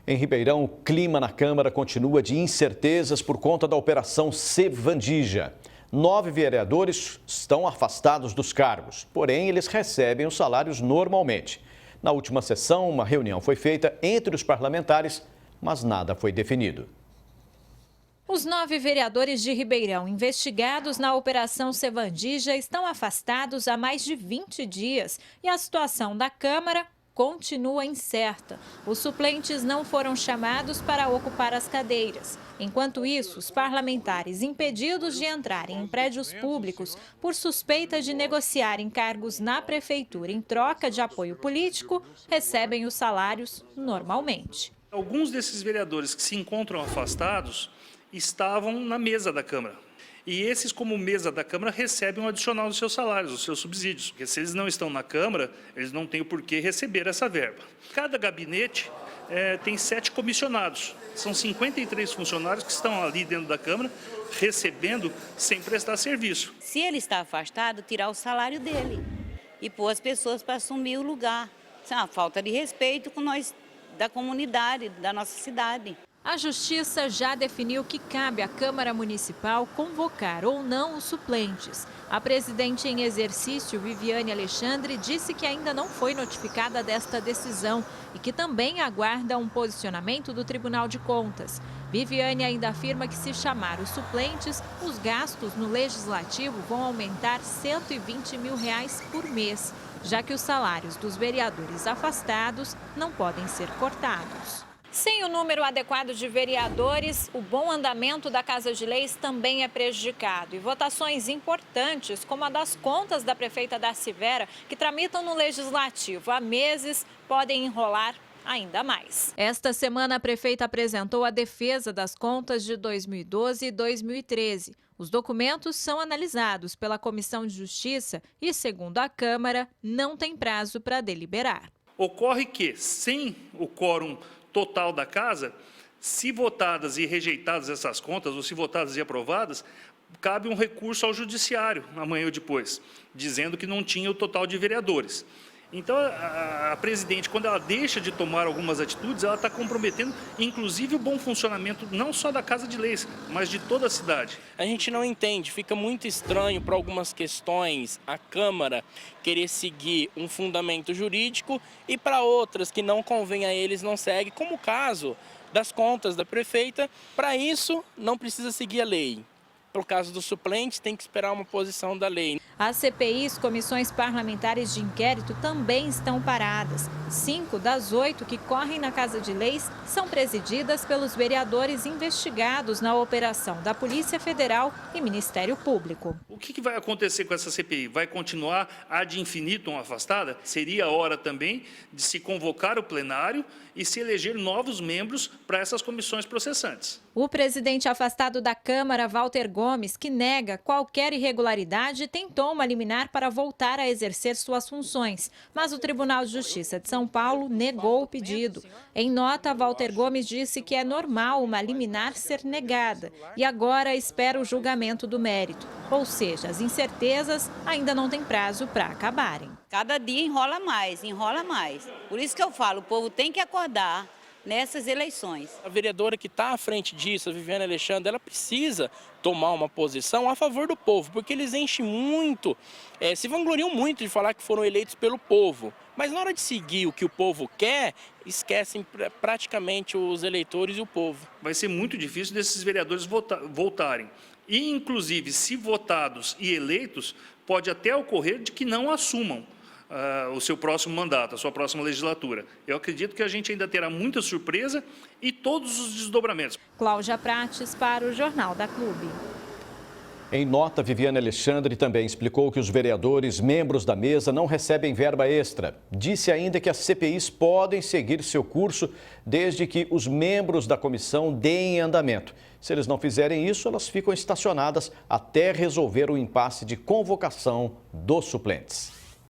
Em Ribeirão, o clima na Câmara continua de incertezas por conta da Operação Sevandija. 9 vereadores estão afastados dos cargos, porém eles recebem os salários normalmente. Na última sessão, uma reunião foi feita entre os parlamentares, mas nada foi definido. Os 9 vereadores de Ribeirão investigados na Operação Sevandija estão afastados há mais de 20 dias e a situação da Câmara continua incerta. Os suplentes não foram chamados para ocupar as cadeiras. Enquanto isso, os parlamentares impedidos de entrarem em prédios públicos por suspeita de negociarem cargos na prefeitura em troca de apoio político, recebem os salários normalmente. Alguns desses vereadores que se encontram afastados estavam na mesa da Câmara. E esses, como mesa da Câmara, recebem um adicional dos seus salários, dos seus subsídios. Porque se eles não estão na Câmara, eles não têm o porquê receber essa verba. Cada gabinete tem 7 comissionados. São 53 funcionários que estão ali dentro da Câmara, recebendo sem prestar serviço. Se ele está afastado, tirar o salário dele e pôr as pessoas para assumir o lugar. Isso é uma falta de respeito com nós, da comunidade, da nossa cidade. A Justiça já definiu que cabe à Câmara Municipal convocar ou não os suplentes. A presidente em exercício, Viviane Alexandre, disse que ainda não foi notificada desta decisão e que também aguarda um posicionamento do Tribunal de Contas. Viviane ainda afirma que, se chamar os suplentes, os gastos no Legislativo vão aumentar R$ 120 mil por mês, já que os salários dos vereadores afastados não podem ser cortados. Sem o número adequado de vereadores, o bom andamento da Casa de Leis também é prejudicado. E votações importantes, como a das contas da prefeita Darcy Vera, que tramitam no Legislativo há meses, podem enrolar ainda mais. Esta semana, a prefeita apresentou a defesa das contas de 2012 e 2013. Os documentos são analisados pela Comissão de Justiça e, segundo a Câmara, não tem prazo para deliberar. Ocorre que, sem o quórum total da casa, se votadas e rejeitadas essas contas, ou se votadas e aprovadas, cabe um recurso ao judiciário, amanhã ou depois, dizendo que não tinha o total de vereadores. Então, a presidente, quando ela deixa de tomar algumas atitudes, ela está comprometendo, inclusive, o bom funcionamento não só da Casa de Leis, mas de toda a cidade. A gente não entende, fica muito estranho para algumas questões a Câmara querer seguir um fundamento jurídico e para outras que não convém a eles não segue, como o caso das contas da prefeita. Para isso, não precisa seguir a lei. No caso dos suplentes, tem que esperar uma posição da lei. As CPIs, comissões parlamentares de inquérito, também estão paradas. 5 das 8 que correm na Casa de Leis são presididas pelos vereadores investigados na operação da Polícia Federal e Ministério Público. O que vai acontecer com essa CPI? Vai continuar ad infinitum afastada? Seria a hora também de se convocar o plenário e se eleger novos membros para essas comissões processantes. O presidente afastado da Câmara, Walter Gomes, que nega qualquer irregularidade, tentou uma liminar para voltar a exercer suas funções, mas o Tribunal de Justiça de São Paulo negou o pedido. Em nota, Walter Gomes disse que é normal uma liminar ser negada e agora espera o julgamento do mérito. Ou seja, as incertezas ainda não têm prazo para acabarem. Cada dia enrola mais, enrola mais. Por isso que eu falo, o povo tem que acordar nessas eleições. A vereadora que está à frente disso, a Viviane Alexandre, ela precisa tomar uma posição a favor do povo, porque eles enchem muito, se vangloriam muito de falar que foram eleitos pelo povo. Mas na hora de seguir o que o povo quer, esquecem praticamente os eleitores e o povo. Vai ser muito difícil desses vereadores voltarem. E, inclusive, se votados e eleitos, pode até ocorrer de que não assumam o seu próximo mandato, a sua próxima legislatura. Eu acredito que a gente ainda terá muita surpresa e todos os desdobramentos. Cláudia Prates para o Jornal da Clube. Em nota, Viviane Alexandre também explicou que os vereadores, membros da mesa, não recebem verba extra. Disse ainda que as CPIs podem seguir seu curso desde que os membros da comissão deem andamento. Se eles não fizerem isso, elas ficam estacionadas até resolver o impasse de convocação dos suplentes.